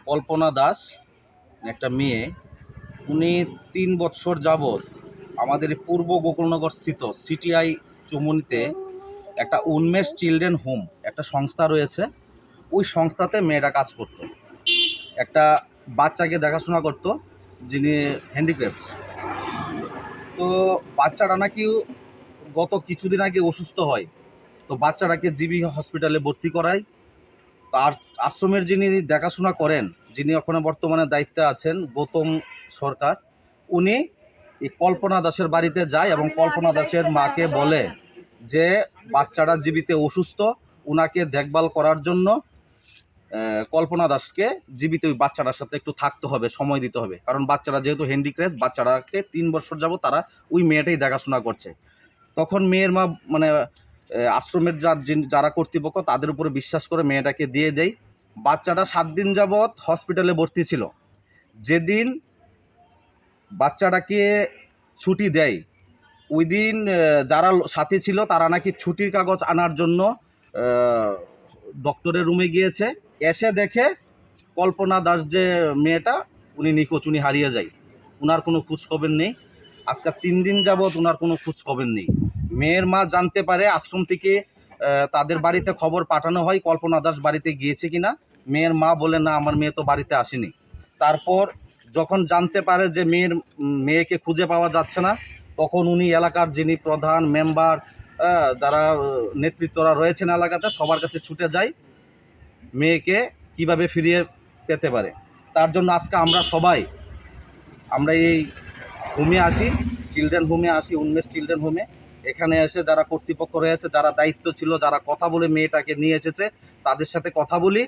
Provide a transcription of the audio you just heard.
কল্পনা দাস একটা মেয়ে, উনি ৩ বৎসর যাবৎ আমাদের এই পূর্ব গোকুলনগর স্থিত সিটিআই চুমুনিতে একটা উন্মেষ চিলড্রেন হোম একটা সংস্থা রয়েছে। ওই সংস্থাতে মেয়েরা কাজ করত, একটা বাচ্চাকে দেখাশোনা করত যিনি হ্যান্ডিক্রাফটস। তো বাচ্চাটা নাকি গত কিছুদিন আগে অসুস্থ হয়, তো বাচ্চাটাকে জিবি হসপিটালে ভর্তি করায়। তার আশ্রমের যিনি দেখাশোনা করেন, যিনি ওখানে বর্তমানে দায়িত্বে আছেন, গৌতম সরকার, উনি এই কল্পনা দাসের বাড়িতে যায় এবং কল্পনা দাসের মাকে বলে যে বাচ্চাটা জীবিত অসুস্থ, উনাকে দেখভাল করার জন্য কল্পনা দাসকে জীবিত ওই বাচ্চাটার সাথে একটু থাকতে হবে, সময় দিতে হবে। কারণ বাচ্চারা যেহেতু হ্যান্ডিক্রাফট, বাচ্চাটাকে 3 বছর যাবত তারা ওই মেয়েটাই দেখাশোনা করছে। তখন মেয়ের মা মানে আশ্রমের যারা কর্তৃপক্ষ তাদের উপরে বিশ্বাস করে মেয়েটাকে দিয়ে দেয়। বাচ্চাটা 7 দিন যাবৎ হসপিটালে ভর্তি ছিল। যেদিন বাচ্চাটাকে ছুটি দেয়, ওই দিন যারা সাথী ছিল তারা নাকি ছুটির কাগজ আনার জন্য ডক্টরের রুমে গিয়েছে। এসে দেখে কল্পনা দাস যে মেয়েটা, উনি নিখোঁজ, উনি হারিয়ে যায়। উনার কোনো খোঁজখবর নেই। আজকে 3 দিন যাবৎ উনার কোনো খোঁজখবর নেই। মেয়ের মা জানতে পারে, আশ্রম থেকে তাদের বাড়িতে খবর পাঠানো হয় কল্পনা দাস বাড়িতে গিয়েছে কিনা। মেয়ের মা বলে, না, আমার মেয়ে তো বাড়িতে আসেনি। তারপর যখন জানতে পারে যে মেয়েকে খুঁজে পাওয়া যাচ্ছে না, তখন উনি এলাকার যিনি প্রধান মেম্বার, যারা নেতৃত্বরা রয়েছেন এলাকাতে, সবার কাছে ছুটে যায় মেয়েকে কিভাবে ফিরিয়ে পেতে পারে। তার জন্য আজকে আমরা এই হোমে আসি, চিলড্রেন হোমে আসি, উন্মেষ চিলড্রেন হোমে। এখানে এসে যারা কর্তৃপক্ষ রয়েছে, যারা দায়িত্ব ছিল, যারা কথা বলে মেয়েটাকে নিয়ে এসেছে, তাদের সাথে কথা বলি